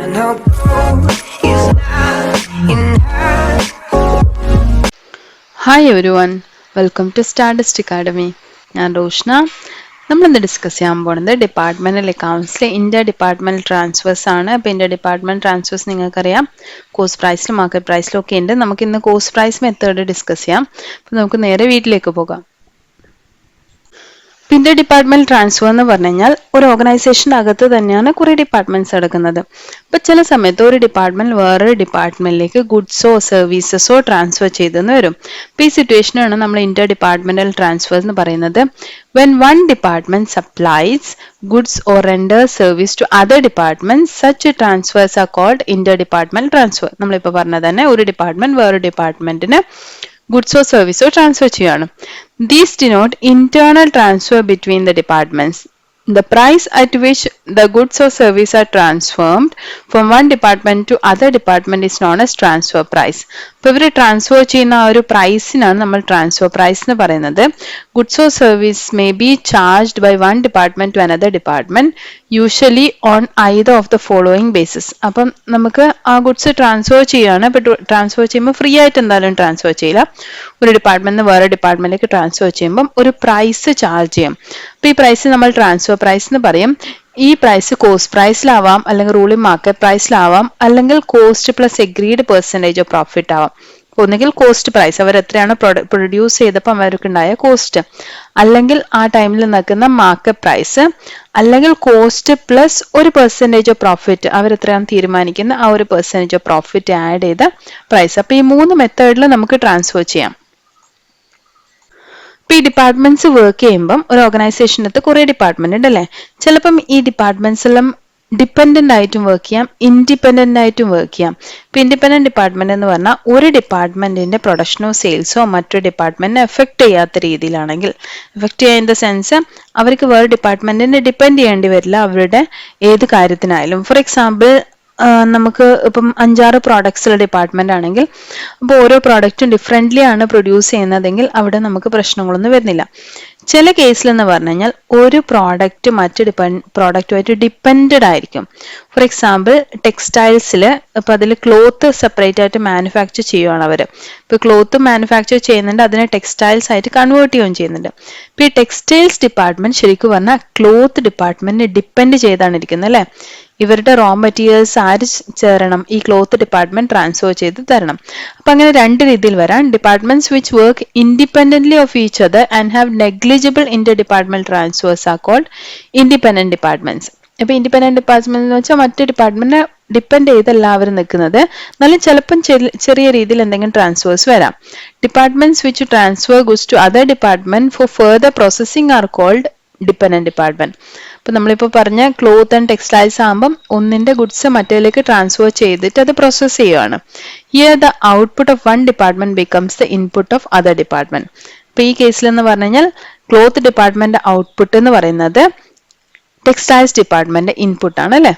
Hi everyone, welcome to Stardust Academy. ഞാൻ റോഷ്ന. നമ്മളിന്ന് discuss ചെയ്യാൻ പോകുന്നത് ഡിപ്പാർട്ട്മെന്റൽ അക്കൗണ്ട്സിലെ ഇന്റർ ഡിപ്പാർട്ട്മെന്റൽ ട്രാൻസ്ഫേഴ്സ് ആണ്. അപ്പോൾ ഇന്റർ ഡിപ്പാർട്ട്മെന്റ് ട്രാൻസ്ഫേഴ്സ് നിങ്ങൾക്കറിയാം, കോസ്റ്റ് പ്രൈസിലും മാർക്കറ്റ് പ്രൈസിലും ഒക്കെ ഉണ്ട്. നമുക്ക് ഇന്ന് കോസ്റ്റ് പ്രൈസ് മെത്തേഡ് ഡിസ്കസ് ചെയ്യാം. അപ്പോൾ നമുക്ക് നേരെ വീട്ടിലേക്ക് പോകാം. ഇന്റർ ഡിപ്പാർട്ട്മെന്റ് ട്രാൻസ്ഫർ എന്ന് പറഞ്ഞു കഴിഞ്ഞാൽ ഒരു ഓർഗനൈസേഷൻ്റെ അകത്ത് തന്നെയാണ് കുറേ ഡിപ്പാർട്ട്മെന്റ്സ് എടുക്കുന്നത്. അപ്പൊ ചില സമയത്ത് ഒരു ഡിപ്പാർട്ട്മെന്റ് വേറൊരു ഡിപ്പാർട്ട്മെന്റിലേക്ക് ഗുഡ്സോ സർവീസസോ ട്രാൻസ്ഫർ ചെയ്തെന്ന് വരും. അപ്പൊ ഈ സിറ്റുവേഷനാണ് നമ്മൾ ഇന്റർ ഡിപ്പാർട്ട്മെന്റൽ ട്രാൻസ്ഫർ എന്ന് പറയുന്നത്. When one department supplies goods or render service to other departments, such transfers are called interdepartmental transfer. നമ്മളിപ്പോൾ പറഞ്ഞത് തന്നെ ഒരു ഡിപ്പാർട്ട്മെന്റ് വേറൊരു ഡിപ്പാർട്ട്മെന്റിന് ഗുഡ്സോ സർവീസോ ട്രാൻസ്ഫർ ചെയ്യുകയാണ്. These denote internal transfer between the departments. The price at which the goods or service are transferred from one department to other department is known as transfer price. അപ്പോൾ ഇവർ transfer ചെയ്യുന്ന ആ ഒരു പ്രൈസിനാണ് നമ്മൾ transfer price എന്ന് പറയുന്നത്. Goods or service may be charged by one department to another department, usually on either of the following basis. അപ്പം നമുക്ക് ആ ഗുഡ്സ് ട്രാൻസ്ഫർ ചെയ്യുകയാണ്. അപ്പോൾ ട്രാൻസ്ഫർ ചെയ്യുമ്പോൾ ഫ്രീ ആയിട്ട് എന്തായാലും ട്രാൻസ്ഫർ ചെയ്യില്ല. ഒരു ഡിപ്പാർട്ട്മെന്റ് വേറെ ഡിപ്പാർട്ട്മെന്റിലേക്ക് ട്രാൻസ്ഫർ ചെയ്യുമ്പം ഒരു പ്രൈസ് ചാർജ് ചെയ്യും. അപ്പോൾ ഈ പ്രൈസ് നമ്മൾ ട്രാൻസ്ഫർ പ്രൈസ് എന്ന് പറയും. ഈ പ്രൈസ് കോസ്റ്റ് പ്രൈസിലാവാം, അല്ലെങ്കിൽ റൂളിംഗ് മാർക്കറ്റ് പ്രൈസിലാവാം, അല്ലെങ്കിൽ cost plus agreed percentage of profit ആവാം. ഒന്നുകിൽ കോസ്റ്റ് പ്രൈസ്, അവർ എത്രയാണ് പ്രൊഡ്യൂസ് ചെയ്തപ്പോൾ അവർക്കുണ്ടായ കോസ്റ്റ്, അല്ലെങ്കിൽ ആ ടൈമിൽ നിൽക്കുന്ന മാർക്കറ്റ് പ്രൈസ്, അല്ലെങ്കിൽ കോസ്റ്റ് പ്ലസ് ഒരു പെർസെൻറ്റേജ് ഓഫ് പ്രോഫിറ്റ്, അവർ എത്രയാണ് തീരുമാനിക്കുന്ന ആ ഒരു പെർസെൻറ്റേജ് ഓഫ് പ്രോഫിറ്റ് ആഡ് ചെയ്ത പ്രൈസ്. അപ്പോൾ ഈ മൂന്ന് മെത്തേഡിൽ നമുക്ക് ട്രാൻസ്ഫർ ചെയ്യാം. ഇപ്പൊ ഈ ഡിപ്പാർട്ട്മെന്റ്സ് വർക്ക് ചെയ്യുമ്പം ഒരു ഓർഗനൈസേഷനകത്ത് കുറെ ഡിപ്പാർട്ട്മെന്റ് ഉണ്ട് അല്ലേ. ചിലപ്പം ഈ ഡിപ്പാർട്ട്മെന്റ്സ് എല്ലാം ഡിപ്പെൻഡന്റ് ആയിട്ടും വർക്ക് ചെയ്യാം, ഇൻഡിപെൻഡന്റ് ആയിട്ടും വർക്ക് ചെയ്യാം. ഇപ്പൊ ഇൻഡിപെൻഡന്റ് ഡിപ്പാർട്ട്മെന്റ് എന്ന് പറഞ്ഞാൽ ഒരു ഡിപ്പാർട്ട്മെന്റിന്റെ പ്രൊഡക്ഷനോ സെയിൽസോ മറ്റൊരു ഡിപ്പാർട്ട്മെന്റിനെ എഫക്ട് ചെയ്യാത്ത രീതിയിലാണെങ്കിൽ, എഫക്ട് ചെയ്യുക ഇൻ ദ സെൻസ് അവർക്ക് വേറെ ഡിപ്പാർട്ട്മെന്റിനെ ഡിപ്പെൻഡ് ചെയ്യേണ്ടി വരില്ല അവരുടെ ഏത് കാര്യത്തിനായാലും. ഫോർ എക്സാമ്പിൾ, നമുക്ക് ഇപ്പം 5-6 പ്രോഡക്ട്സുള്ള ഡിപ്പാർട്ട്മെന്റ് ആണെങ്കിൽ, അപ്പോൾ ഓരോ പ്രോഡക്റ്റും ഡിഫറെൻ്റ്ലി ആണ് പ്രൊഡ്യൂസ് ചെയ്യുന്നതെങ്കിൽ അവിടെ നമുക്ക് പ്രശ്നങ്ങളൊന്നും വരുന്നില്ല. ചില കേസിലെന്ന് പറഞ്ഞു കഴിഞ്ഞാൽ ഒരു പ്രോഡക്റ്റ് മറ്റ് പ്രോഡക്റ്റുമായിട്ട് ഡിപ്പെൻഡഡ് ആയിരിക്കും. ഫോർ എക്സാമ്പിൾ, ടെക്സ്റ്റൈൽസിൽ ഇപ്പോൾ അതിൽ ക്ലോത്ത് സെപ്പറേറ്റ് ആയിട്ട് മാനുഫാക്ചർ ചെയ്യുകയാണ് അവർ. ഇപ്പോൾ ക്ലോത്ത് മാനുഫാക്ചർ ചെയ്യുന്നുണ്ട്, അതിനെ ടെക്സ്റ്റൈൽസ് ആയിട്ട് കൺവേർട്ട് ചെയ്യുകയും ചെയ്യുന്നുണ്ട്. ഇപ്പോൾ ഈ ടെക്സ്റ്റൈൽസ് ഡിപ്പാർട്ട്മെന്റ് ശരിക്കും പറഞ്ഞാൽ ക്ലോത്ത് ഡിപ്പാർട്ട്മെന്റിനെ ഡിപ്പെൻഡ് ചെയ്താണ് ഇരിക്കുന്നത് അല്ലേ. ഇവരുടെ റോ മെറ്റീരിയൽസ് ആര് ചേരണം? ഈ ക്ലോത്ത് ഡിപ്പാർട്ട്മെന്റ് ട്രാൻസ്ഫർ ചെയ്ത് തരണം. അപ്പൊ അങ്ങനെ രണ്ട് രീതിയിൽ വരാം. Departments which work independently of each other and have negligible inter department transfers are called independent departments. ഇപ്പൊ ഇൻഡിപെൻഡന്റ് ഡിപ്പാർട്ട്മെന്റ് എന്ന് വെച്ചാൽ മറ്റു ഡിപ്പാർട്ട്മെന്റിനെ ഡിപ്പെൻഡ് ചെയ്ത് എല്ലാവരും നിൽക്കുന്നത്. എന്നാലും ചിലപ്പം ചെറിയ രീതിയിൽ എന്തെങ്കിലും ട്രാൻസ്ഫേഴ്സ് വരാം. Departments which transfer goods to other department for further processing are called dependent department. ഇപ്പൊ നമ്മളിപ്പോൾ പറഞ്ഞ ക്ലോത്ത് ആൻഡ് ടെക്സ്റ്റൈൽസ് ആകുമ്പം ഒന്നിന്റെ ഗുഡ്സ് മറ്റേതിലേക്ക് ട്രാൻസ്ഫർ ചെയ്തിട്ട് അത് പ്രോസസ് ചെയ്യുകയാണ്. Here the output of one department becomes the input of other department. ഇപ്പൊ ഈ കേസിൽ എന്ന് പറഞ്ഞു കഴിഞ്ഞാൽ ക്ലോത്ത് ഡിപ്പാർട്ട്മെന്റ് ഔട്ട്പുട്ട് എന്ന് പറയുന്നത് ടെക്സ്റ്റൈൽസ് ഡിപ്പാർട്ട്മെന്റ് ഇൻപുട്ട് ആണ് അല്ലെ.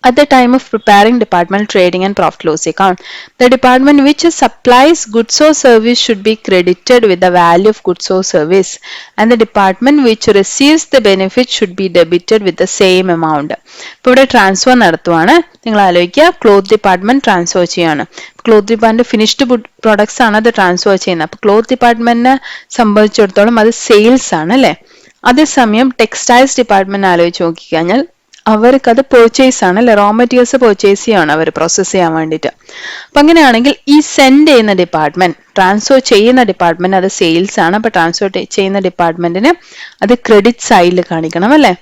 At the time of preparing departmental trading and profit loss account, the department which supplies goods or service should be credited with the value of goods or service, and the department which receives the benefit should be debited with the same amount. ഇപ്പോൾ ഇവിടെ transfer നടത്തുവാണ്. നിങ്ങൾ ആലോചിക്കുക, cloth department transfer ചെയ്യാണ്. Cloth department finished products ആണ് അത് transfer ചെയ്യുന്നത്. അപ്പോൾ cloth ഡിപ്പാർട്ട്മെന്റിനെ സംബന്ധിച്ചിടത്തോളം അത് സെയിൽസ് ആണ് അല്ലെ. അതേസമയം ടെക്സ്റ്റൈൽസ് ഡിപ്പാർട്ട്മെന്റ് ആലോചിച്ച് നോക്കിക്കഴിഞ്ഞാൽ അവർക്ക് അത് പെർച്ചേസ് ആണ് അല്ലെ. റോ മെറ്റീരിയൽസ് പെർച്ചേസ് ചെയ്യാണ് അവർ പ്രോസസ് ചെയ്യാൻ വേണ്ടിയിട്ട്. അപ്പൊ അങ്ങനെയാണെങ്കിൽ ഈ സെൻഡ് ചെയ്യുന്ന ഡിപ്പാർട്ട്മെന്റ്, ട്രാൻസ്ഫർ ചെയ്യുന്ന ഡിപ്പാർട്ട്മെന്റ് അത് സെയിൽസ് ആണ്. അപ്പൊ ട്രാൻസ്ഫർ ചെയ്യുന്ന ഡിപ്പാർട്ട്മെന്റിന് അത് ക്രെഡിറ്റ് സൈഡിൽ കാണിക്കണം അല്ലെ.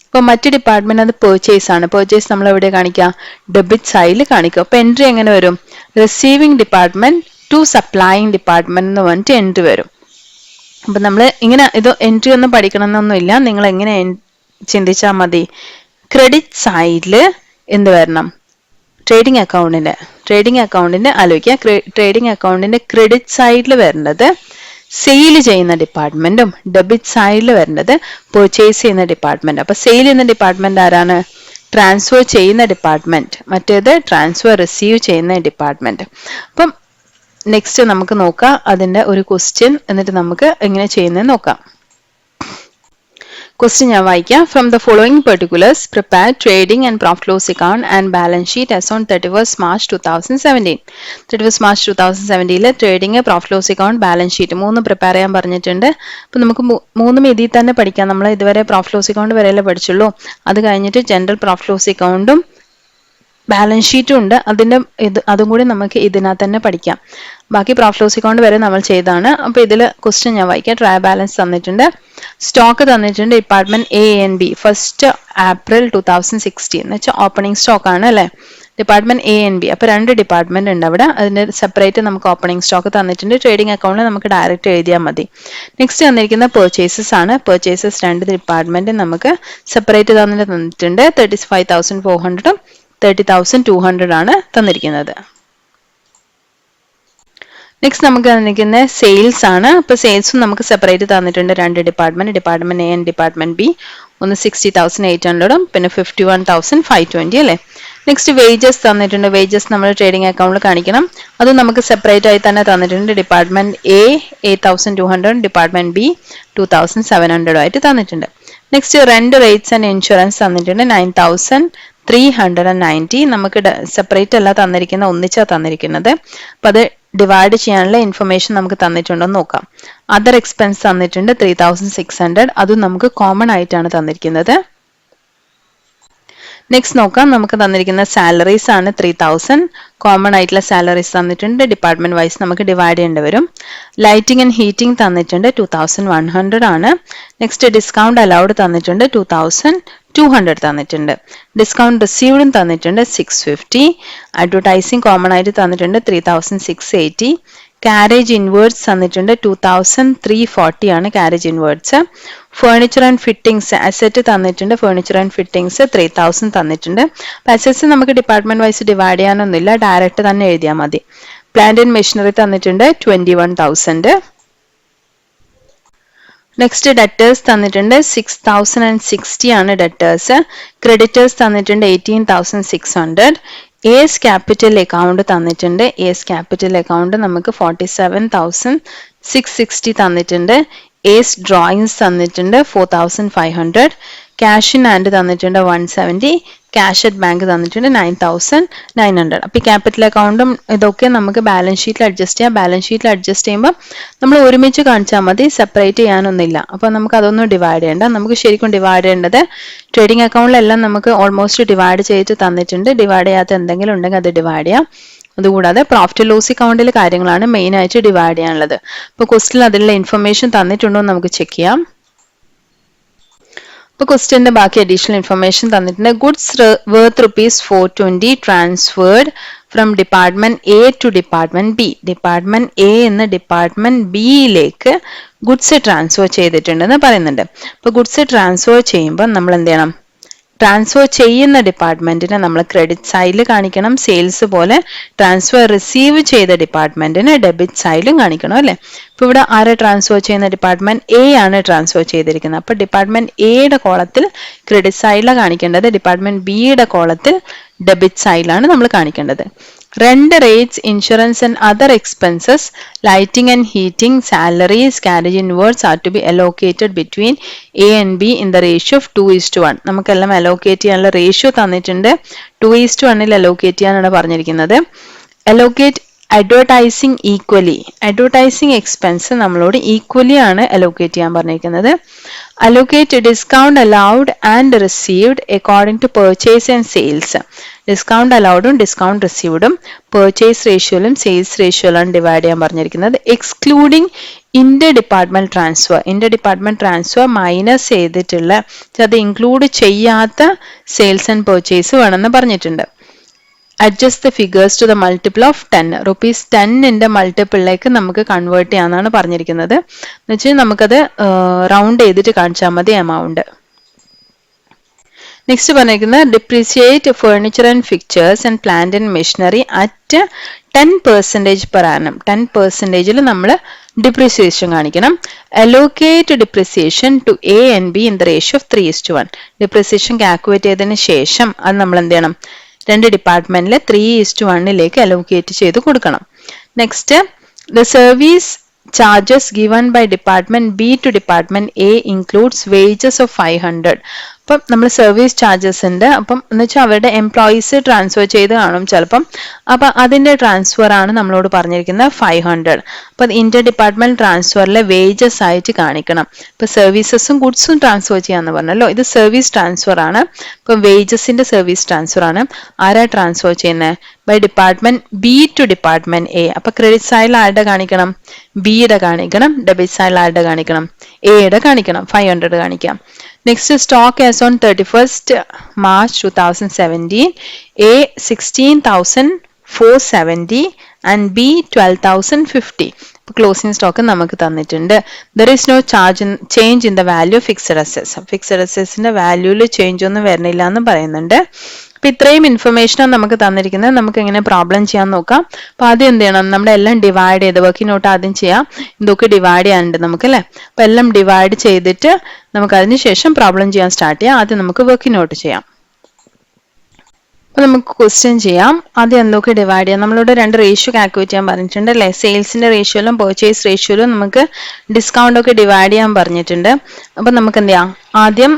ഇപ്പൊ മറ്റു ഡിപ്പാർട്ട്മെന്റ് അത് പെർച്ചേസ് ആണ്. പെർച്ചേസ് നമ്മൾ എവിടെ കാണിക്കുക? ഡെബിറ്റ് സൈഡിൽ കാണിക്കുക. അപ്പൊ എൻട്രി എങ്ങനെ വരും? Receiving department to supplying department എന്ന് പറഞ്ഞിട്ട് എൻട്രി വരും. അപ്പൊ നമ്മൾ ഇങ്ങനെ ഇത് എൻട്രി ഒന്നും പഠിക്കണം എന്നൊന്നുമില്ല. നിങ്ങൾ എങ്ങനെ ചിന്തിച്ചാൽ മതി. ക്രെഡിറ്റ് സൈഡില് എന്ത് വരണം? ട്രേഡിംഗ് അക്കൗണ്ടിന്റെ ആലോചിക്കുക. ട്രേഡിംഗ് അക്കൗണ്ടിന്റെ ക്രെഡിറ്റ് സൈഡിൽ വരേണ്ടത് സെയിൽ ചെയ്യുന്ന ഡിപ്പാർട്ട്മെന്റും ഡെബിറ്റ് സൈഡിൽ വരേണ്ടത് പെർച്ചേസ് ചെയ്യുന്ന ഡിപ്പാർട്ട്മെന്റ്. അപ്പൊ സെയിൽ ചെയ്യുന്ന ഡിപ്പാർട്ട്മെന്റ് ആരാണ്? ട്രാൻസ്ഫർ ചെയ്യുന്ന ഡിപ്പാർട്ട്മെന്റ്. മറ്റേത് ട്രാൻസ്ഫർ റിസീവ് ചെയ്യുന്ന ഡിപ്പാർട്ട്മെന്റ്. അപ്പം നെക്സ്റ്റ് നമുക്ക് നോക്കാം അതിന്റെ ഒരു ക്വസ്റ്റ്യൻ, എന്നിട്ട് നമുക്ക് എങ്ങനെ ചെയ്യുന്നത് നോക്കാം. Question ഞാൻ വായിക്കാം. From the following particulars, prepare trading and profit loss account and balance sheet as on 31st March 2017. 31st March 2017 trading, profit loss account, balance sheet മൂന്ന് പ്രിപ്പയർ ചെയ്യാൻ പറഞ്ഞിട്ടുണ്ട്. അപ്പം നമുക്ക് മൂന്നും ഇതിൽ തന്നെ പഠിക്കാം. നമ്മൾ ഇതുവരെ പ്രോഫിറ്റ് ലോസ് അക്കൗണ്ട് വരെയല്ലേ പഠിച്ചുള്ളൂ. അത് കഴിഞ്ഞിട്ട് ജനറൽ പ്രോഫിറ്റ് ലോസ് അക്കൗണ്ടും ബാലൻസ് ഷീറ്റും ഉണ്ട്. അതും കൂടി നമുക്ക് ഇതിനകത്ത് തന്നെ പഠിക്കാം. ബാക്കി പ്രോഫിറ്റ് ലോസ് അക്കൗണ്ട് വരെ നമ്മൾ ചെയ്താണ്. അപ്പോൾ ഇതിൽ ക്വസ്റ്റ്യൻ ഞാൻ വായിക്കാം. ട്രയൽ ബാലൻസ് തന്നിട്ടുണ്ട്, സ്റ്റോക്ക് തന്നിട്ടുണ്ട്. Department A and B 1st April 2016 എന്ന് വെച്ചാൽ ഓപ്പണിംഗ് സ്റ്റോക്ക് ആണ് അല്ലേ. ഡിപ്പാർട്ട്മെന്റ് എ ആൻഡ് ബി, അപ്പോൾ രണ്ട് ഡിപ്പാർട്ട്മെന്റ് ഉണ്ട് അവിടെ. അതിന്റെ സെപ്പറേറ്റ് നമുക്ക് ഓപ്പണിംഗ് സ്റ്റോക്ക് തന്നിട്ടുണ്ട്. ട്രേഡിംഗ് അക്കൗണ്ടിൽ നമുക്ക് ഡയറക്റ്റ് എഴുതിയാൽ മതി. നെക്സ്റ്റ് തന്നിരിക്കുന്ന പെർച്ചേസസ് ആണ്. പെർച്ചേസസ് രണ്ട് ഡിപ്പാർട്ട്മെന്റ് നമുക്ക് സെപ്പറേറ്റ് തന്നിട്ടുണ്ട്. 35,400 30,200 ആണ് തന്നിരിക്കുന്നത്. നെക്സ്റ്റ് നമുക്ക് തന്നിരിക്കുന്ന സെയിൽസ് ആണ്. അപ്പൊ സെയിൽസും നമുക്ക് സെപ്പറേറ്റ് തന്നിട്ടുണ്ട്. രണ്ട് department, department A and department B. ഒന്ന് 60,800 പിന്നെ 51,520 അല്ലേ. നെക്സ്റ്റ് വേജസ് തന്നിട്ടുണ്ട്. വേജസ് നമ്മൾ ട്രേഡിംഗ് അക്കൗണ്ടിൽ കാണിക്കണം. അത് നമുക്ക് സെപ്പറേറ്റ് ആയി തന്നെ തന്നിട്ടുണ്ട്. ഡിപ്പാർട്ട്മെന്റ് എ 8,200, ഡിപ്പാർട്ട്മെന്റ് ബി 2,700 ആയിട്ട് തന്നിട്ടുണ്ട്. Next rent, rates and insurance തന്നിട്ടുണ്ട്. 9,390 നമുക്ക് സെപ്പറേറ്റ് അല്ല തന്നിരിക്കുന്ന, ഒന്നിച്ചാ തന്നിരിക്കുന്നത്. അപ്പൊ അത് ഡിവൈഡ് ചെയ്യാനുള്ള ഇൻഫർമേഷൻ നമുക്ക് തന്നിട്ടുണ്ടോ എന്ന് നോക്കാം. അതർ എക്സ്പെൻസ് തന്നിട്ടുണ്ട് 3,600, അതും നമുക്ക് കോമൺ ആയിട്ടാണ് തന്നിരിക്കുന്നത്. നെക്സ്റ്റ് നോക്കാം. നമുക്ക് തന്നിരിക്കുന്ന സാലറീസ് ആണ് 3,000. കോമൺ ആയിട്ടുള്ള സാലറീസ് തന്നിട്ടുണ്ട്. ഡിപ്പാർട്ട്മെന്റ് വൈസ് നമുക്ക് ഡിവൈഡ് ചെയ്യേണ്ടി വരും. ലൈറ്റിംഗ് ആൻഡ് ഹീറ്റിംഗ് തന്നിട്ടുണ്ട് 2,100 ആണ്. നെക്സ്റ്റ് ഡിസ്കൗണ്ട് അലൗഡ് തന്നിട്ടുണ്ട് 2,200 തന്നിട്ടുണ്ട്. ഡിസ്കൗണ്ട് റിസീവ്ഡും തന്നിട്ടുണ്ട് 650. അഡ്വർടൈസിംഗ് കോമൺ ആയിട്ട് തന്നിട്ടുണ്ട് 3,680. കാരേജ് ഇൻവേർട്സ് തന്നിട്ടുണ്ട് 2,340 ആണ് carriage inwards. Furniture and fittings asset തന്നിട്ടുണ്ട്. ഫേർണിച്ചർ ആൻഡ് ഫിറ്റിംഗ്സ് 3,000 തന്നിട്ടുണ്ട്. അസറ്റ്സ് നമുക്ക് ഡിപ്പാർട്ട്മെന്റ് വൈസ് ഡിവൈഡ് ചെയ്യാനൊന്നുമില്ല, ഡയറക്റ്റ് തന്നെ എഴുതിയാൽ മതി. പ്ലാന്റ് ആൻഡ് മെഷീനറി തന്നിട്ടുണ്ട് 21,000. നെക്സ്റ്റ് ഡെറ്റേഴ്സ് തന്നിട്ടുണ്ട് 6,060 ആണ് ഡെറ്റേഴ്സ്. ക്രെഡിറ്റേഴ്സ് തന്നിട്ടുണ്ട് 18,600. എസ് ക്യാപിറ്റൽ അക്കൗണ്ട് തന്നിട്ടുണ്ട്. എസ് ക്യാപിറ്റൽ അക്കൗണ്ട് നമുക്ക് 47,660 തന്നിട്ടുണ്ട്. എസ് ഡ്രോയിങ്സ് തന്നിട്ടുണ്ട് 4,500. ക്യാഷ് ഇൻ ഹാൻഡ് തന്നിട്ടുണ്ട് 170. ക്യാഷ് അറ്റ് ബാങ്ക് തന്നിട്ടുണ്ട് 9,900. അപ്പൊ ഈ ക്യാപിറ്റൽ അക്കൗണ്ടും ഇതൊക്കെ നമുക്ക് ബാലൻസ് ഷീറ്റിൽ അഡ്ജസ്റ്റ് ചെയ്യാം. ബാലൻസ് ഷീറ്റിൽ അഡ്ജസ്റ്റ് ചെയ്യുമ്പോൾ നമ്മൾ ഒരുമിച്ച് കാണിച്ചാൽ മതി, സെപ്പറേറ്റ് ചെയ്യാനൊന്നുമില്ല. അപ്പൊ നമുക്ക് അതൊന്നും ഡിവൈഡ് ചെയ്യേണ്ട. നമുക്ക് ശരിക്കും ഡിവൈഡ് ചെയ്യേണ്ടത് ട്രേഡിംഗ് അക്കൗണ്ടിലെല്ലാം നമുക്ക് ഓൾമോസ്റ്റ് ഡിവൈഡ് ചെയ്ത് തന്നിട്ടുണ്ട്. ഡിവൈഡ് ചെയ്യാത്ത എന്തെങ്കിലും ഉണ്ടെങ്കിൽ അത് ഡിവൈഡ് ചെയ്യാം. അതുകൂടാതെ പ്രോഫിറ്റ് ലോസ് അക്കൗണ്ടിലെ കാര്യങ്ങളാണ് മെയിൻ ആയിട്ട് ഡിവൈഡ് ചെയ്യാനുള്ളത്. ഇപ്പൊ ക്വസ്റ്റിൽ അതിലുള്ള ഇൻഫർമേഷൻ തന്നിട്ടുണ്ടോ എന്ന് നമുക്ക് ചെക്ക് ചെയ്യാം. ഇപ്പൊ ക്വസ്റ്റ്യന്റെ ബാക്കി അഡീഷണൽ ഇൻഫർമേഷൻ തന്നിട്ടുണ്ട്. Goods worth ₹420 transferred from department A to department B. Department A എന്ന ഡിപ്പാർട്ട്മെന്റ് ബിയിലേക്ക് ഗുഡ്സ് ട്രാൻസ്ഫർ ചെയ്തിട്ടുണ്ടെന്ന് പറയുന്നുണ്ട്. അപ്പൊ ഗുഡ്സ് ട്രാൻസ്ഫർ ചെയ്യുമ്പോൾ നമ്മൾ എന്ത് ചെയ്യണം? ട്രാൻസ്ഫർ ചെയ്യുന്ന ഡിപ്പാർട്ട്മെന്റിനെ നമ്മൾ ക്രെഡിറ്റ് സൈഡിൽ കാണിക്കണം. സെയിൽസ് പോലെ ട്രാൻസ്ഫർ റിസീവ് ചെയ്ത ഡിപ്പാർട്ട്മെന്റിന് ഡെബിറ്റ് സൈഡിലും കാണിക്കണം അല്ലെ. ഇപ്പൊ ഇവിടെ ആരെ ട്രാൻസ്ഫർ ചെയ്യുന്ന? ഡിപ്പാർട്ട്മെന്റ് എ ആണ് ട്രാൻസ്ഫർ ചെയ്തിരിക്കുന്നത്. അപ്പൊ ഡിപ്പാർട്ട്മെന്റ് എയുടെ കോളത്തിൽ ക്രെഡിറ്റ് സൈഡിലാണ് കാണിക്കേണ്ടത്. ഡിപ്പാർട്ട്മെന്റ് ബിയുടെ കോളത്തിൽ ഡെബിറ്റ് സൈഡിലാണ് നമ്മൾ കാണിക്കേണ്ടത്. Rent, rates, insurance and other expenses, lighting and heating, salaries, carriage inwards are to be allocated between A and B in the ratio of 2:1. നമുക്കെല്ലാം allocate ചെയ്യാനുള്ള ratio തന്നിട്ടുണ്ട്. 2:1 allocate ചെയ്യാനാണ് പറഞ്ഞിരിക്കുന്നത്. Allocate advertising equally. Advertising expense നമ്മളോട് equally ആണ് allocate ചെയ്യാൻ പറഞ്ഞിരിക്കുന്നത്. Allocate discount allowed and received according to purchase and sales. Discount അലൗഡും ഡിസ്കൗണ്ട് റിസീവ്ഡും പെർച്ചേസ് റേഷ്യോയിലും സെയിൽസ് റേഷ്യോയിലാണ് ഡിവൈഡ് ചെയ്യാൻ പറഞ്ഞിരിക്കുന്നത്. Excluding inter department transfer. Inter department transfer minus ചെയ്തിട്ടുള്ള, അത് ഇൻക്ലൂഡ് ചെയ്യാത്ത സെയിൽസ് ആൻഡ് പെർച്ചേസ് വേണമെന്ന് പറഞ്ഞിട്ടുണ്ട്. Adjust the figures to the multiple of 10. ₹10 മൾട്ടിപ്പിളിലേക്ക് നമുക്ക് കൺവേർട്ട് ചെയ്യാന്നാണ് പറഞ്ഞിരിക്കുന്നത്. എന്ന് വെച്ചാൽ നമുക്കത് റൗണ്ട് ചെയ്തിട്ട് കാണിച്ചാൽ മതി എമൗണ്ട്. നെക്സ്റ്റ് പറഞ്ഞിരിക്കുന്നത് depreciate furniture and fixtures and plant and machinery at 10% per annum. 10% നമ്മൾ ഡിപ്രീസിയേഷൻ കാണിക്കണം. Allocate depreciation to A and B in the ratio of 3:1. Depreciation calculate ചെയ്തതിന് ശേഷം അത് നമ്മൾ എന്ത് ചെയ്യണം? രണ്ട് ഡിപ്പാർട്ട്മെന്റിൽ 3:1 അലോക്കേറ്റ് ചെയ്ത് കൊടുക്കണം. Next the service charges given by department B to department A includes wages of 500. അപ്പം നമ്മൾ സർവീസ് ചാർജസ് ഉണ്ട്. അപ്പം എന്ന് വെച്ചാൽ അവരുടെ എംപ്ലോയീസ് ട്രാൻസ്ഫർ ചെയ്ത് കാണും ചിലപ്പം. അപ്പം അതിന്റെ ട്രാൻസ്ഫർ ആണ് നമ്മളോട് പറഞ്ഞിരിക്കുന്നത് 500. അപ്പം ഇന്റർ ഡിപ്പാർട്ട്മെന്റ് ട്രാൻസ്ഫറിലെ വേജസ് ആയിട്ട് കാണിക്കണം. ഇപ്പൊ സർവീസസും ഗുഡ്സും ട്രാൻസ്ഫർ ചെയ്യാന്ന് പറഞ്ഞല്ലോ, ഇത് സർവീസ് ട്രാൻസ്ഫർ ആണ്. ഇപ്പൊ വേജസിന്റെ സർവീസ് ട്രാൻസ്ഫർ ആണ്. ആരാ ട്രാൻസ്ഫർ ചെയ്യുന്നത്? By department B to department A. അപ്പൊ ക്രെഡിറ്റ് സൈഡിൽ ആരുടെ കാണിക്കണം? ബിയുടെ കാണിക്കണം. ഡെബിറ്റ് സൈഡിൽ ആരുടെ കാണിക്കണം? എയുടെ കാണിക്കണം. 500 കാണിക്കാം. Next stock as on 31st March 2017, A 16,470 and B 12,050. Closing stock നമുക്ക് തന്നിട്ടുണ്ട്. There is no change in the value fixed assets. Fixed അസറ്റ്സിന്റെ വാല്യൂല് ചേഞ്ച് ഒന്നും വരുന്നില്ല എന്ന് പറയുന്നുണ്ട്. അപ്പൊ ഇത്രയും ഇൻഫർമേഷനാണ് നമുക്ക് തന്നിരിക്കുന്നത്. നമുക്ക് എങ്ങനെ പ്രോബ്ലം ചെയ്യാൻ നോക്കാം. അപ്പൊ ആദ്യം എന്ത് ചെയ്യണം? നമ്മളെല്ലാം ഡിവൈഡ് ചെയ്ത് വർക്കിംഗ് നോട്ട് ആദ്യം ചെയ്യാം. ഇതൊക്കെ ഡിവൈഡ് ചെയ്യാനുണ്ട് നമുക്ക് അല്ലെ. അപ്പൊ എല്ലാം ഡിവൈഡ് ചെയ്തിട്ട് നമുക്ക് അതിനുശേഷം പ്രോബ്ലം ചെയ്യാൻ സ്റ്റാർട്ട് ചെയ്യാം. ആദ്യം നമുക്ക് വർക്കിംഗ് നോട്ട് ചെയ്യാം. അപ്പൊ നമുക്ക് ക്വസ്റ്റ്യൻ ചെയ്യാം. ആദ്യം എന്തൊക്കെ ഡിവൈഡ് ചെയ്യാം? നമ്മളിവിടെ 2 റേഷ്യോ കാൽക്കുലേറ്റ് ചെയ്യാൻ പറഞ്ഞിട്ടുണ്ട് അല്ലെ. സെയിൽസിന്റെ റേഷ്യോയിലും പർച്ചേസ് റേഷ്യോയിലും നമുക്ക് ഡിസ്കൗണ്ട് ഒക്കെ ഡിവൈഡ് ചെയ്യാൻ പറഞ്ഞിട്ടുണ്ട്. അപ്പൊ നമുക്ക് എന്ത് ചെയ്യാം? ആദ്യം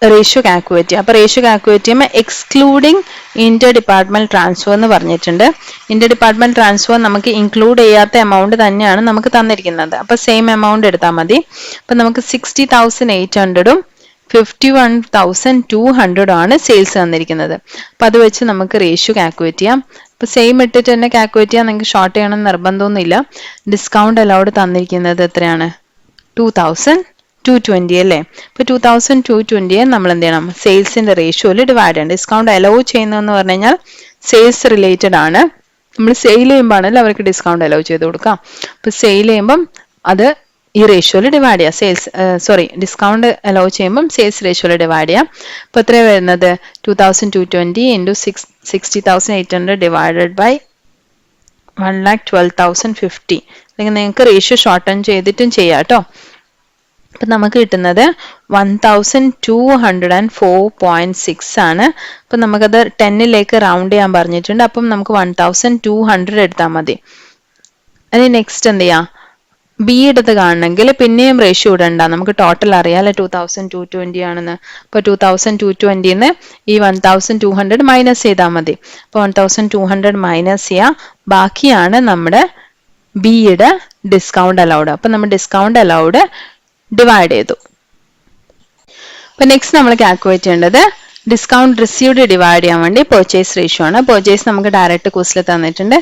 റേഷ്യോ കാൽക്കുലേറ്റ് ചെയ്യാം. അപ്പൊ റേഷ്യോ കാൽക്കുലേറ്റ് ചെയ്യുമ്പോൾ എക്സ്ക്ലൂഡിങ് ഇന്റർ ഡിപ്പാർട്ട്മെന്റ് ട്രാൻസ്ഫർ എന്ന് പറഞ്ഞിട്ടുണ്ട്. ഇന്റർ ഡിപ്പാർട്ട്മെന്റ് ട്രാൻസ്ഫർ നമുക്ക് ഇൻക്ലൂഡ് ചെയ്യാത്ത എമൗണ്ട് തന്നെയാണ് നമുക്ക് തന്നിരിക്കുന്നത്. അപ്പൊ സെയിം എമൗണ്ട് എടുത്താൽ മതി. അപ്പൊ നമുക്ക് 60,800ഉം 51,200 ആണ് സെയിൽസ് തന്നിരിക്കുന്നത്. അപ്പൊ അത് വെച്ച് നമുക്ക് റേഷ്യോ കാൽക്കുലേറ്റ് ചെയ്യാം. ഇപ്പൊ സെയിം ഇട്ടിട്ട് തന്നെ കാൽക്കുലേറ്റ് ചെയ്യാൻ നിങ്ങൾക്ക് ഷോർട്ട് ചെയ്യണം നിർബന്ധമൊന്നുമില്ല. ഡിസ്കൗണ്ട് അലൗഡ് തന്നിരിക്കുന്നത് എത്രയാണ്? 2,220 അല്ലേ. ഇപ്പൊ 2,220 നമ്മൾ എന്ത് ചെയ്യണം? സെയിൽസിന്റെ റേഷ്യോയിൽ ഡിവൈഡ് ചെയ്യണം. ഡിസ്കൗണ്ട് അലൗ ചെയ്യുന്നതെന്ന് പറഞ്ഞു കഴിഞ്ഞാൽ സെയിൽസ് റിലേറ്റഡ് ആണ്. നമ്മൾ സെയിൽ ചെയ്യുമ്പോൾ ആണല്ലോ അവർക്ക് ഡിസ്കൗണ്ട് അലൗ ചെയ്ത് കൊടുക്കാം. അപ്പൊ സെയിൽ ചെയ്യുമ്പം അത് ഈ റേഷ്യോയിൽ ഡിവൈഡ് ചെയ്യാം. ഡിസ്കൗണ്ട് അലൗ ചെയ്യുമ്പം സെയിൽസ് റേഷ്യോയിൽ ഡിവൈഡ് ചെയ്യാം. അപ്പൊ എത്രയാണ് വരുന്നത്? 2,220 ഇൻറ്റു 60,800 ഡിവൈഡഡ് ബൈ 1,12,050. അല്ലെങ്കിൽ നിങ്ങൾക്ക് റേഷ്യോ ഷോർട്ടൺ ചെയ്തിട്ടും ചെയ്യാം കേട്ടോ. അപ്പൊ നമുക്ക് കിട്ടുന്നത് 1,204.6 ആണ്. അപ്പൊ നമുക്കത് 10ലേക്ക് റൗണ്ട് ചെയ്യാൻ പറഞ്ഞിട്ടുണ്ട്. അപ്പം നമുക്ക് 1,200 എടുത്താൽ മതി. അതിന് നെക്സ്റ്റ് എന്ത് ചെയ്യാം? ബി എടുത്ത് കാണണമെങ്കിൽ പിന്നെയും റേഷ്യോ ഇടണ്ട. നമുക്ക് ടോട്ടൽ അറിയാലോ 2,220 ആണെന്ന്. അപ്പൊ 2,220ന്ന് ഈ 1,200 മൈനസ് ചെയ്താൽ മതി. അപ്പൊ 1,200 മൈനസ് ചെയ്യാം. ബാക്കിയാണ് നമ്മുടെ ബിയുടെ ഡിസ്കൗണ്ട് അലൗഡ്. അപ്പൊ നമ്മൾ ഡിസ്കൗണ്ട് അലൗഡ് ഡിവൈഡ് ചെയ്തു. അപ്പൊ നെക്സ്റ്റ് നമ്മൾ കാൽക്കുലേറ്റ് ചെയ്യേണ്ടത് ഡിസ്കൗണ്ട് റിസീവ്ഡ് ഡിവൈഡ് ചെയ്യാൻ വേണ്ടി പർച്ചേസ് റേഷ്യോ ആണ്. പർച്ചേസ് നമുക്ക് ഡയറക്റ്റ് കോസ്റ്റിൽ തന്നിട്ടുണ്ട്.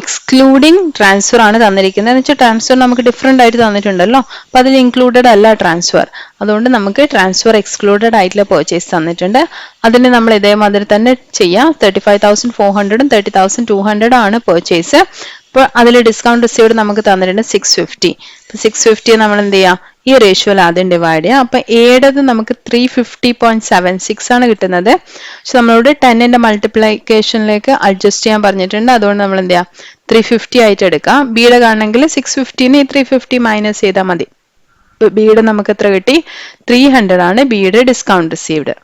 എക്സ്ക്ലൂഡിങ് ട്രാൻസ്ഫർ ആണ് തന്നിരിക്കുന്നത്. എന്ന് വെച്ചാൽ ട്രാൻസ്ഫർ നമുക്ക് ഡിഫറെന്റ് ആയിട്ട് തന്നിട്ടുണ്ടല്ലോ. അപ്പൊ അതിൽ ഇൻക്ലൂഡഡ് അല്ല ട്രാൻസ്ഫർ. അതുകൊണ്ട് നമുക്ക് ട്രാൻസ്ഫർ എക്സ്ക്ലൂഡഡ് ആയിട്ടുള്ള പർച്ചേസ് തന്നിട്ടുണ്ട്. അതിന് നമ്മൾ ഇതേമാതിരി തന്നെ ചെയ്യാം. 35,400ഉം 30,200 ആണ് പർച്ചേസ്. അപ്പോൾ അതിൽ ഡിസ്കൗണ്ട് റിസീവ്ഡ് നമുക്ക് തന്നിട്ടുണ്ട് 650. 650 നമ്മൾ എന്ത് ചെയ്യാം? ഈ റേഷ്യോയിൽ ആദ്യം ഡിവൈഡ് ചെയ്യാം. അപ്പൊ ഏടത് നമുക്ക് 350.76 ആണ് കിട്ടുന്നത്. പക്ഷെ നമ്മളോട് 10ന്റെ മൾട്ടിപ്ലിക്കേഷനിലേക്ക് അഡ്ജസ്റ്റ് ചെയ്യാൻ പറഞ്ഞിട്ടുണ്ട്. അതുകൊണ്ട് നമ്മൾ എന്ത് ചെയ്യാം? 350 ആയിട്ട് എടുക്കാം. ബിയുടെ കാണണമെങ്കിൽ 650ന് 350 മൈനസ് ചെയ്താൽ മതി. ബിയുടെ നമുക്ക് എത്ര കിട്ടി? 300 ആണ് ബിയുടെ ഡിസ്കൗണ്ട് റിസീവ്ഡ്.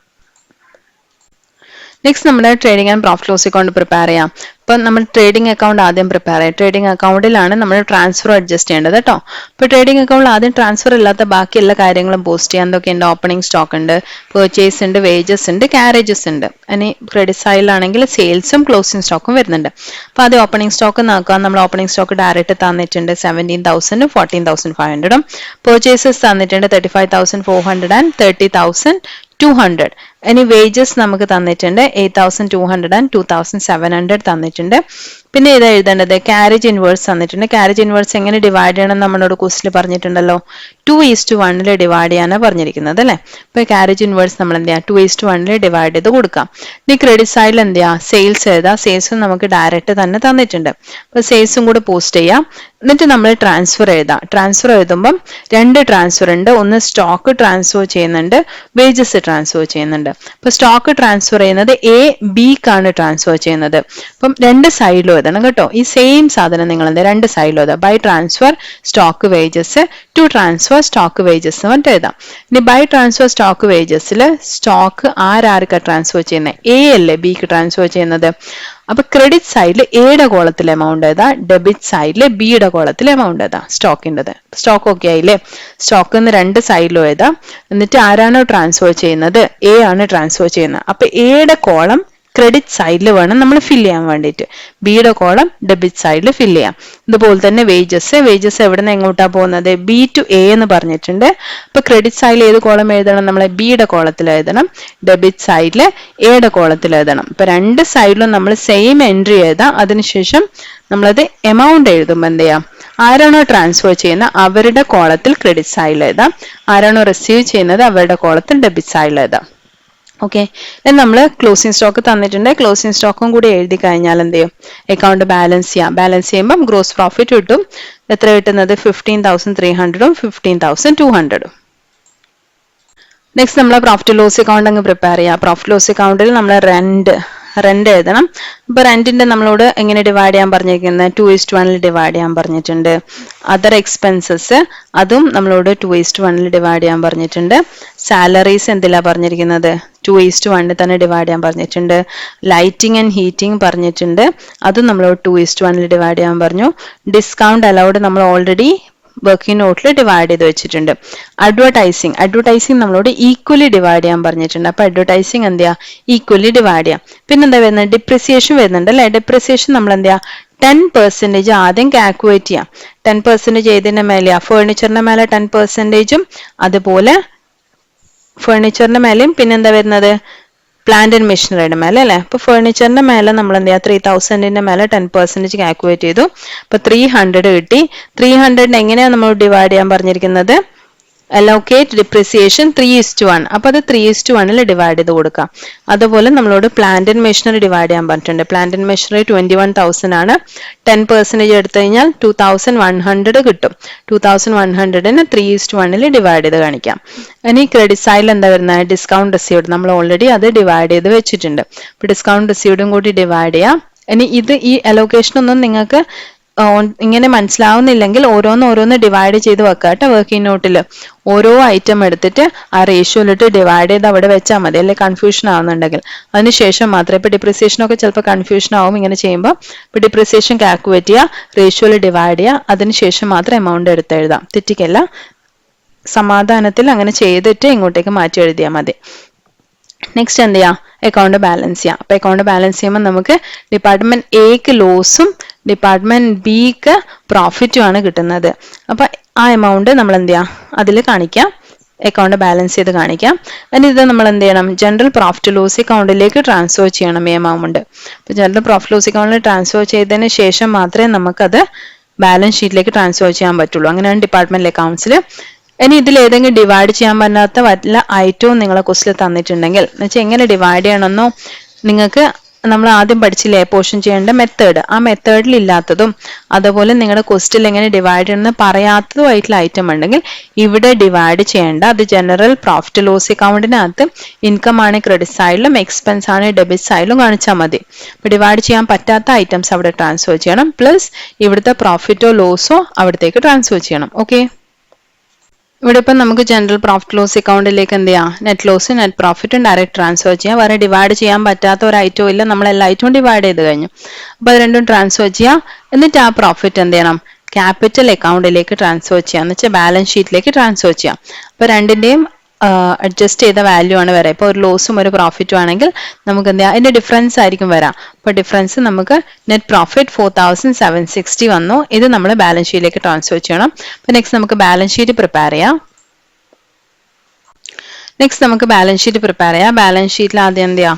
നെക്സ്റ്റ് നമ്മൾ trading and profit loss account prepare ചെയ്യാം. അപ്പം നമ്മൾ ട്രേഡിംഗ് അക്കൗണ്ട് ആദ്യം പ്രിപ്പയർ ചെയ്യാം. ട്രേഡിംഗ് അക്കൗണ്ടിലാണ് നമ്മൾ ട്രാൻസ്ഫർ അഡ്ജസ്റ്റ് ചെയ്യേണ്ടത് കേട്ടോ. അപ്പോൾ ട്രേഡിംഗ് അക്കൗണ്ടിൽ ആദ്യം ട്രാൻസ്ഫർ ഇല്ലാത്ത ബാക്കി എല്ലാ കാര്യങ്ങളും പോസ്റ്റ് ചെയ്യാൻ. എന്തൊക്കെയുണ്ട്? ഓപ്പണിംഗ് സ്റ്റോക്ക് ഉണ്ട്, പർച്ചേസ് ഉണ്ട്, വേജസ് ഉണ്ട്, ക്യാരേജസ് ഉണ്ട്. ഇനി ക്രെഡിറ്റ് സൈഡിലാണെങ്കിൽ സെയിൽസും ക്ലോസിംഗ് സ്റ്റോക്കും വരുന്നുണ്ട്. അപ്പോൾ ആദ്യം ഓപ്പണിംഗ് സ്റ്റോക്ക് നോക്കാം. നമ്മൾ ഓപ്പണിംഗ് സ്റ്റോക്ക് ഡയറക്റ്റ് തന്നിട്ടുണ്ട് 17,000 14,500. പർച്ചേസസ് തന്നിട്ടുണ്ട് 35,400 and 30,200. ഇനി വേജസ് നമുക്ക് തന്നിട്ടുണ്ട് 8,200 and 2,700 തന്നിട്ടുണ്ട്. പിന്നെ ഇത് എഴുതേണ്ടത് ക്യാരേജ് ഇൻവേഴ്സ് തന്നിട്ടുണ്ട്. ക്യാരേജ് ഇൻവേഴ്സ് എങ്ങനെ ഡിവൈഡ് ചെയ്യണം നമ്മളോട് ക്വസ്റ്റിൽ പറഞ്ഞിട്ടുണ്ടല്ലോ. 2:1 ഡിവൈഡ് ചെയ്യാനാണ് പറഞ്ഞിരിക്കുന്നത് അല്ലെ. ഇപ്പൊ ക്യാരേജ് ഇൻവേഴ്സ് നമ്മൾ എന്ത് ചെയ്യാം? 2:1 ഡിവൈഡ് ചെയ്ത് കൊടുക്കാം. ഇനി ക്രെഡിറ്റ് സൈഡിൽ എന്ത് ചെയ്യാം? സെയിൽസ് എഴുതാം. സെയിൽസും നമുക്ക് ഡയറക്റ്റ് തന്നെ തന്നിട്ടുണ്ട്. അപ്പൊ സെയിൽസും കൂടെ പോസ്റ്റ് ചെയ്യാം. എന്നിട്ട് നമ്മൾ ട്രാൻസ്ഫർ എഴുതാം. ട്രാൻസ്ഫർ എഴുതുമ്പം 2 ട്രാൻസ്ഫർ ഉണ്ട്. ഒന്ന് സ്റ്റോക്ക് ട്രാൻസ്ഫർ ചെയ്യുന്നുണ്ട്, വേജസ് ട്രാൻസ്ഫർ ചെയ്യുന്നുണ്ട്. അപ്പൊ സ്റ്റോക്ക് ട്രാൻസ്ഫർ ചെയ്യുന്നത് എ ബിക്കാണ് ട്രാൻസ്ഫർ ചെയ്യുന്നത്. അപ്പം രണ്ട് സൈഡിലും എഴുതണം കേട്ടോ. ഈ സെയിം സാധനം നിങ്ങൾ എന്താ രണ്ട് സൈഡിലും എഴുതാം. By transfer stock wages to transfer stock wages എന്ന് പറഞ്ഞിട്ട് എഴുതാം. ഇനി ബൈ ട്രാൻസ്ഫർ സ്റ്റോക്ക് വേജസിൽ സ്റ്റോക്ക് ആരാർക്കാ ട്രാൻസ്ഫർ ചെയ്യുന്നത്? എ അല്ലേ ബിക്ക് ട്രാൻസ്ഫർ ചെയ്യുന്നത്. അപ്പൊ ക്രെഡിറ്റ് സൈഡിൽ എയുടെ കോളത്തിൽ എമൗണ്ട് ഏതാ, ഡെബിറ്റ് സൈഡിൽ ബിയുടെ കോളത്തിൽ എമൗണ്ട് ഏതാ സ്റ്റോക്കിൻ്റെത്. സ്റ്റോക്ക് ഓക്കെ ആയില്ലേ? സ്റ്റോക്ക് എന്ന് രണ്ട് സൈഡിലും ഏതാ. എന്നിട്ട് ആരാണോ ട്രാൻസ്ഫർ ചെയ്യുന്നത്? എ ആണ് ട്രാൻസ്ഫർ ചെയ്യുന്നത്. അപ്പൊ എയുടെ കോളം ക്രെഡിറ്റ് സൈഡിൽ വേണം നമ്മൾ ഫില്ല് ചെയ്യാൻ വേണ്ടിയിട്ട്, ബിയുടെ കോളം ഡെബിറ്റ് സൈഡിൽ ഫില്ല് ചെയ്യാം. ഇതുപോലെ തന്നെ വേജസ് എവിടെ നിന്ന് എങ്ങോട്ടാ പോകുന്നത്? ബി ടു എ എന്ന് പറഞ്ഞിട്ടുണ്ട്. അപ്പൊ ക്രെഡിറ്റ് സൈഡിൽ ഏത് കോളം എഴുതണം? നമ്മളെ ബിയുടെ കോളത്തിൽ എഴുതണം, ഡെബിറ്റ് സൈഡിൽ എയുടെ കോളത്തിൽ എഴുതണം. ഇപ്പൊ രണ്ട് സൈഡിലും നമ്മൾ സെയിം എൻട്രി എഴുതാം. അതിനുശേഷം നമ്മളത് എമൗണ്ട് എഴുതുമ്പോൾ എന്ത് ചെയ്യാം? ആരാണോ ട്രാൻസ്ഫർ ചെയ്യുന്നത് അവരുടെ കോളത്തിൽ ക്രെഡിറ്റ് സൈഡിൽ എഴുതാം, ആരാണോ റിസീവ് ചെയ്യുന്നത് അവരുടെ കോളത്തിൽ ഡെബിറ്റ് സൈഡിൽ എഴുതാം. ഓക്കെ, നമ്മൾ ക്ലോസിംഗ് സ്റ്റോക്ക് തന്നിട്ടുണ്ട്. ക്ലോസിംഗ് സ്റ്റോക്കും കൂടി എഴുതി കഴിഞ്ഞാൽ എന്ത് ചെയ്യും? അക്കൗണ്ട് ബാലൻസ് ചെയ്യാം. ബാലൻസ് ചെയ്യുമ്പോൾ ഗ്രോസ് പ്രോഫിറ്റ് കിട്ടും. എത്ര കിട്ടുന്നത്? 15,300 15,200. നെക്സ്റ്റ് നമ്മൾ പ്രോഫിറ്റ് ലോസ് അക്കൗണ്ട് അങ്ങ് പ്രിപ്പയർ ചെയ്യാം. പ്രോഫിറ്റ് ലോസ് അക്കൗണ്ടിൽ നമ്മൾ റെന്റ് എഴുതണം. ഇപ്പൊ റെന്റിന്റെ നമ്മളോട് എങ്ങനെ ഡിവൈഡ് ചെയ്യാൻ പറഞ്ഞിരിക്കുന്നത്? 2:1 ഡിവൈഡ് ചെയ്യാൻ പറഞ്ഞിട്ടുണ്ട്. അതർ എക്സ്പെൻസസ് അതും നമ്മളോട് 2:1 ഡിവൈഡ് ചെയ്യാൻ പറഞ്ഞിട്ടുണ്ട്. സാലറീസ് എന്തിലാ പറഞ്ഞിരിക്കുന്നത്? 2:1 തന്നെ ഡിവൈഡ് ചെയ്യാൻ പറഞ്ഞിട്ടുണ്ട്. ലൈറ്റിംഗ് ആൻഡ് ഹീറ്റിംഗ് പറഞ്ഞിട്ടുണ്ട്, അതും നമ്മളോട് 2:1 ഡിവൈഡ് ചെയ്യാൻ പറഞ്ഞു. ഡിസ്കൗണ്ട് അലൗഡ് നമ്മൾ ഓൾറെഡി വർക്കിംഗ് നോട്ടിൽ ഡിവൈഡ് ചെയ്ത് വെച്ചിട്ടുണ്ട്. അഡ്വർടൈസിങ് നമ്മളോട് ഈക്വലി ഡിവൈഡ് ചെയ്യാൻ പറഞ്ഞിട്ടുണ്ട്. അപ്പൊ അഡ്വർടൈസിങ് എന്ത് ചെയ്യാ? ഈക്വലി ഡിവൈഡ് ചെയ്യാം. പിന്നെന്താ വരുന്നത്? ഡിപ്രിസിയേഷൻ വരുന്നുണ്ട് അല്ലെ? ഡിപ്രിസിയേഷൻ നമ്മൾ എന്ത് ചെയ്യാ? 10% ആദ്യം കാൽക്കുലേറ്റ് ചെയ്യാം. 10% ഏതിന്റെ മേലെയാ? ഫേർണിച്ചറിന്റെ മേലെ 10%, അതുപോലെ ഫേർണിച്ചറിന്റെ മേലെയും പിന്നെന്താ വരുന്നത്? പ്ലാന്റ് ആൻഡ് മെഷീനറിയുടെ മേലെ അല്ലെ? അപ്പൊ ഫേർണിച്ചറിന്റെ മേലെ നമ്മൾ എന്ത് ചെയ്യാ? 3,000ന്റെ മേലെ 10% കാൽക്കുലേറ്റ് ചെയ്തു. അപ്പൊ 300 കിട്ടി. 300 എങ്ങനെയാ നമ്മൾ ഡിവൈഡ് ചെയ്യാൻ പറഞ്ഞിരിക്കുന്നത്? Allocate depreciation 3:1. അപ്പൊ അത് 3:1 ഡിവൈഡ് ചെയ്ത് കൊടുക്കാം. അതുപോലെ നമ്മളോട് പ്ലാന്റ് ആൻഡ് മെഷീനറി ഡിവൈഡ് ചെയ്യാൻ പറഞ്ഞിട്ടുണ്ട്. പ്ലാന്റ് ആൻഡ് മെഷീനറി 21,000 ആണ്. 10% എടുത്തു കഴിഞ്ഞാൽ 2,100 കിട്ടും. 2,100ന് 3:1 ഡിവൈഡ് ചെയ്ത് കാണിക്കാം. ഇനി ക്രെഡിറ്റ് സൈഡിൽ എന്താ വരുന്നത്? ഡിസ്കൗണ്ട് റിസീവ്ഡ് നമ്മൾ ഓൾറെഡി അത് ഡിവൈഡ് ചെയ്ത് വെച്ചിട്ടുണ്ട്. അപ്പൊ ഡിസ്കൗണ്ട് റിസീവ്ഡും കൂടി ഡിവൈഡ് ചെയ്യാം. ഇനി ഈ അലോക്കേഷൻ ഒന്നും നിങ്ങൾക്ക് ഇങ്ങനെ മനസ്സിലാവുന്നില്ലെങ്കിൽ ഓരോന്ന് ഡിവൈഡ് ചെയ്ത് വെക്കാട്ടെ. വർക്കിംഗ് നോട്ടിൽ ഓരോ ഐറ്റം എടുത്തിട്ട് ആ റേഷ്യോയിലിട്ട് ഡിവൈഡ് ചെയ്ത് അവിടെ വെച്ചാൽ മതി, അല്ലെ കൺഫ്യൂഷൻ ആവുന്നുണ്ടെങ്കിൽ. അതിനുശേഷം മാത്രമേ, ഇപ്പൊ ഡിപ്രിസിയേഷൻ ഒക്കെ ചിലപ്പോൾ കൺഫ്യൂഷൻ ആവും ഇങ്ങനെ ചെയ്യുമ്പോൾ. ഇപ്പൊ ഡിപ്രിസിയേഷൻ കാൽക്കുലേറ്റ് ചെയ്യുക, റേഷ്യോയിൽ ഡിവൈഡ് ചെയ്യുക, അതിനുശേഷം മാത്രം എമൗണ്ട് എടുത്ത് എഴുതാം. തെറ്റിക്കല്ല, സമാധാനത്തിൽ അങ്ങനെ ചെയ്തിട്ട് ഇങ്ങോട്ടേക്ക് മാറ്റി എഴുതിയാൽ മതി. നെക്സ്റ്റ് എന്ത് ചെയ്യാം? അക്കൗണ്ട് ബാലൻസ് ചെയ്യാം. അപ്പൊ അക്കൗണ്ട് ബാലൻസ് ചെയ്യുമ്പോൾ നമുക്ക് ഡിപ്പാർട്ട്മെന്റ് എക്ക് ലോസും ഡിപ്പാർട്ട്മെന്റ് ബിക്ക് പ്രോഫിറ്റും ആണ് കിട്ടുന്നത്. അപ്പൊ ആ എമൗണ്ട് നമ്മൾ എന്ത് ചെയ്യാം? അതിൽ കാണിക്കാം, അക്കൗണ്ട് ബാലൻസ് ചെയ്ത് കാണിക്കാം. ഇനി ഇത് നമ്മൾ എന്ത് ചെയ്യണം? ജനറൽ പ്രോഫിറ്റ് ലോസ് അക്കൗണ്ടിലേക്ക് ട്രാൻസ്ഫർ ചെയ്യണം ഈ എമൗണ്ട്. അപ്പൊ ജനറൽ പ്രോഫിറ്റ് ലോസ് അക്കൗണ്ടിൽ ട്രാൻസ്ഫർ ചെയ്തതിന് ശേഷം മാത്രമേ നമുക്കത് ബാലൻസ് ഷീറ്റിലേക്ക് ട്രാൻസ്ഫർ ചെയ്യാൻ പറ്റുള്ളൂ. അങ്ങനെയാണ് ഡിപ്പാർട്ട്മെന്റ് അക്കൗണ്ട്സിൽ. ഇനി ഇതിൽ ഏതെങ്കിലും ഡിവൈഡ് ചെയ്യാൻ പറ്റാത്ത വല്ല ഐറ്റവും നിങ്ങളെ ക്വസ്റ്റിൽ തന്നിട്ടുണ്ടെങ്കിൽ, എന്നുവെച്ചാൽ എങ്ങനെ ഡിവൈഡ് ചെയ്യണമെന്നോ നിങ്ങൾക്ക് നമ്മൾ ആദ്യം പഠിച്ചില്ലേ പോർഷൻ ചെയ്യേണ്ട മെത്തേഡ്, ആ മെത്തേഡിൽ ഇല്ലാത്തതും അതുപോലെ നിങ്ങളുടെ ക്വസ്റ്റിൽ എങ്ങനെ ഡിവൈഡ് ചെയ്യണമെന്ന് പറയാത്തതുമായിട്ടുള്ള ഐറ്റം ഉണ്ടെങ്കിൽ ഇവിടെ ഡിവൈഡ് ചെയ്യേണ്ട. അത് ജനറൽ പ്രോഫിറ്റ് ലോസ് അക്കൗണ്ടിനകത്ത് ഇൻകം ആണ് ക്രെഡിറ്റ് സൈഡിലും എക്സ്പെൻസ് ആണ് ഡെബിറ്റ് സൈഡിലും കാണിച്ചാൽ മതി. അപ്പൊ ഡിവൈഡ് ചെയ്യാൻ പറ്റാത്ത ഐറ്റംസ് അവിടെ ട്രാൻസ്ഫർ ചെയ്യണം, പ്ലസ് ഇവിടുത്തെ പ്രോഫിറ്റോ ലോസോ അവിടത്തേക്ക് ട്രാൻസ്ഫർ ചെയ്യണം. ഓക്കെ, ഇവിടെ ഇപ്പം നമുക്ക് ജനറൽ പ്രോഫിറ്റ് ലോസ് അക്കൗണ്ടിലേക്ക് എന്ത് ചെയ്യാം? നെറ്റ് ലോസ് നെറ്റ് പ്രോഫിറ്റും ഡയറക്റ്റ് ട്രാൻസ്ഫർ ചെയ്യാം. വേറെ ഡിവൈഡ് ചെയ്യാൻ പറ്റാത്ത ഒരു ഐറ്റവും ഇല്ല, നമ്മൾ എല്ലാ ഐറ്റവും ഡിവൈഡ് ചെയ്ത് കഴിഞ്ഞു. അപ്പൊ അത് രണ്ടും ട്രാൻസ്ഫർ ചെയ്യാം. എന്നിട്ട് ആ പ്രോഫിറ്റ് എന്ത് ചെയ്യണം? ക്യാപിറ്റൽ അക്കൗണ്ടിലേക്ക് ട്രാൻസ്ഫർ ചെയ്യാം, എന്ന് വെച്ചാൽ ബാലൻസ് ഷീറ്റിലേക്ക് ട്രാൻസ്ഫർ ചെയ്യാം. അപ്പൊ രണ്ടിന്റെയും അഡ്ജസ്റ്റ് ചെയ്ത വാല്യൂ ആണ് വരാം. ഇപ്പോൾ ഒരു ലോസും ഒരു പ്രോഫിറ്റും ആണെങ്കിൽ നമുക്ക് എന്താ അതിന്റെ ഡിഫറൻസ് ആയിരിക്കും വരാം. അപ്പൊ ഡിഫറൻസ് നമുക്ക് നെറ്റ് പ്രോഫിറ്റ് 4,760 വന്നു. ഇത് നമ്മൾ ബാലൻസ് ഷീറ്റിലേക്ക് ട്രാൻസ്ഫർ ചെയ്യണം. അപ്പൊ നെക്സ്റ്റ് നമുക്ക് ബാലൻസ് ഷീറ്റ് പ്രിപ്പയർ ചെയ്യാം. ബാലൻസ് ഷീറ്റിൽ ആദ്യം എന്ത് ചെയ്യാം?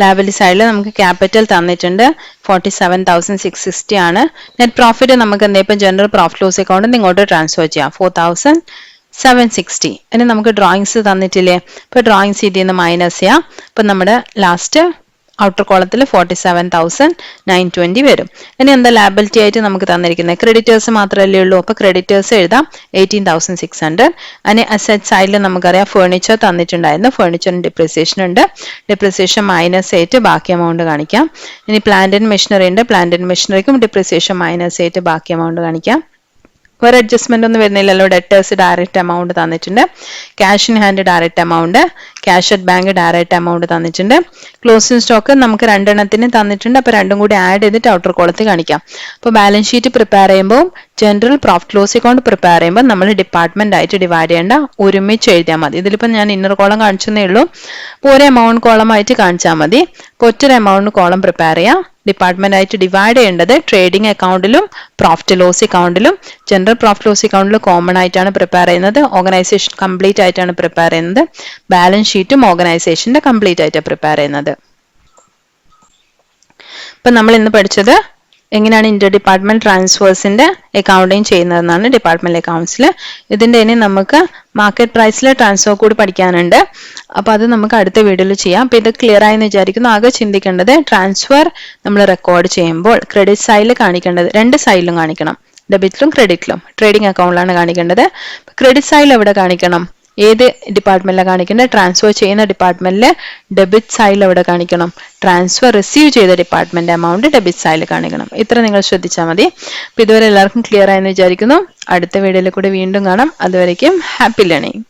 ലയബിലിറ്റി സൈഡിൽ നമുക്ക് ക്യാപിറ്റൽ തന്നിട്ടുണ്ട് 47,660 ആണ്. നെറ്റ് പ്രോഫിറ്റ് നമുക്ക് എന്താ ഇപ്പം ജനറൽ പ്രോഫിറ്റ് ലോസ് അക്കൗണ്ട് ഇങ്ങോട്ട് ട്രാൻസ്ഫർ ചെയ്യാം 4,760. ഇനി നമുക്ക് ഡ്രോയിങ്സ് തന്നിട്ടില്ലേ? ഇപ്പൊ ഡ്രോയിങ് സീറ്റിൽ നിന്ന് മൈനസ് ചെയ്യാം. ഇപ്പൊ നമ്മുടെ ലാസ്റ്റ് ഔട്ടർ കോളത്തിൽ 47,920 വരും. ഇനി എന്താ ലാബിലിറ്റി ആയിട്ട് നമുക്ക് തന്നിരിക്കുന്നത്? ക്രെഡിറ്റേഴ്സ് മാത്രമല്ലേ ഉള്ളൂ. അപ്പൊ ക്രെഡിറ്റേഴ്സ് എഴുതാം 18,600. അതിന് അസറ്റ് സൈഡിൽ നമുക്കറിയാം ഫേർണിച്ചർ തന്നിട്ടുണ്ടായിരുന്നു. ഫേർണിച്ചറിന് ഡിപ്രിസിയേഷൻ ഉണ്ട്. ഡിപ്രിസിയേഷൻ -8 ബാക്കി എമൗണ്ട് കാണിക്കാം. ഇനി പ്ലാന്റ് ആൻഡ് മെഷീനറി ഉണ്ട്. പ്ലാന്റ് ആൻഡ് മെഷീനറിക്കും ഡിപ്രിസിയേഷൻ -8 ബാക്കി എമൗണ്ട് കാണിക്കാം. ഒരു അഡ്ജസ്റ്റ്മെന്റ് ഒന്നും വരുന്നില്ലല്ലോ. ഡെറ്റേഴ്സ് ഡയറക്റ്റ് എമൗണ്ട് തന്നിട്ടുണ്ട്. Cash in hand direct amount, cash at bank direct amount തന്നിട്ടുണ്ട്. ക്ലോസിംഗ് സ്റ്റോക്ക് നമുക്ക് രണ്ടെണ്ണത്തിന് തന്നിട്ടുണ്ട്. അപ്പൊ രണ്ടും കൂടി ആഡ് ചെയ്തിട്ട് ഔട്ടർ കോളത്തിൽ കാണിക്കാം. അപ്പോൾ ബാലൻസ് ഷീറ്റ് പ്രിപ്പയർ ചെയ്യുമ്പോൾ general profit loss account prepare ചെയ്യുമ്പോൾ നമ്മൾ ഡിപ്പാർട്ട്മെന്റ് ആയിട്ട് ഡിവൈഡ് ചെയ്യേണ്ട, ഒരുമിച്ച് എഴുതിയാൽ മതി. ഇതിലിപ്പോൾ ഞാൻ ഇന്നർ കോളം കാണിച്ചതേ ഉള്ളൂ. അപ്പോൾ ഒരു എമൗണ്ട് കോളം ആയിട്ട് കാണിച്ചാൽ മതി. അപ്പോൾ ഒറ്റൊരു എമൗണ്ട് കോളം പ്രിപ്പയർ ചെയ്യാം. ഡിപ്പാർട്ട്മെന്റ് ആയിട്ട് ഡിവൈഡ് ചെയ്യേണ്ടത് ട്രേഡിംഗ് അക്കൗണ്ടിലും പ്രോഫിറ്റ് ലോസ് അക്കൗണ്ടിലും. ജനറൽ പ്രോഫിറ്റ് ലോസ് അക്കൗണ്ടിൽ കോമൺ ആയിട്ടാണ് പ്രിപ്പയർ ചെയ്യുന്നത്. ഓർഗനൈസേഷൻ കംപ്ലീറ്റ് ആയിട്ടാണ് പ്രിപ്പയർ ചെയ്യുന്നത്. ബാലൻസ് ഷീറ്റും ഓർഗനൈസേഷന്റെ കംപ്ലീറ്റ് ആയിട്ടാണ് പ്രിപ്പയർ ചെയ്യുന്നത്. ഇപ്പൊ നമ്മൾ ഇന്ന് പഠിച്ചത് എങ്ങനെയാണ് ഇന്റർ ഡിപ്പാർട്ട്മെന്റ് ട്രാൻസ്ഫേഴ്സിന്റെ അക്കൗണ്ടിങ് ചെയ്യുന്നതെന്നാണ് ഡിപ്പാർട്ട്മെന്റ് അക്കൗണ്ട്സിൽ. ഇതിന്റെ ഇനി നമുക്ക് മാർക്കറ്റ് പ്രൈസിലെ ട്രാൻസ്ഫർ കൂടി പഠിക്കാനുണ്ട്. അപ്പൊ അത് നമുക്ക് അടുത്ത വീഡിയോയിൽ ചെയ്യാം. അപ്പൊ ഇത് ക്ലിയർ ആയെന്ന് വിചാരിക്കുന്നു. ആകെ ചിന്തിക്കേണ്ടത് ട്രാൻസ്ഫർ നമ്മൾ റെക്കോർഡ് ചെയ്യുമ്പോൾ ക്രെഡിറ്റ് സൈഡിൽ കാണിക്കേണ്ടത്, രണ്ട് സൈഡിലും കാണിക്കണം. ഡെബിറ്റിലും ക്രെഡിറ്റിലും. ട്രേഡിംഗ് അക്കൗണ്ടിലാണ് കാണിക്കേണ്ടത്. ക്രെഡിറ്റ് സൈഡിൽ എവിടെ കാണിക്കണം? ഏത് ഡിപ്പാർട്ട്മെന്റിലാണ് കാണിക്കേണ്ടത്? ട്രാൻസ്ഫർ ചെയ്യുന്ന ഡിപ്പാർട്ട്മെന്റിലെ ഡെബിറ്റ് സൈഡിൽ എവിടെ കാണിക്കണം? ട്രാൻസ്ഫർ റിസീവ് ചെയ്ത ഡിപ്പാർട്ട്മെന്റ് എമൗണ്ട് ഡെബിറ്റ് സൈഡിൽ കാണിക്കണം. ഇത്ര നിങ്ങൾ ശ്രദ്ധിച്ചാൽ മതി. അപ്പൊ ഇതുവരെ എല്ലാവർക്കും ക്ലിയർ ആയെന്ന് വിചാരിക്കുന്നു. അടുത്ത വീഡിയോയിൽ കൂടി വീണ്ടും കാണാം. അതുവരേക്കും ഹാപ്പി ലേണിംഗ്.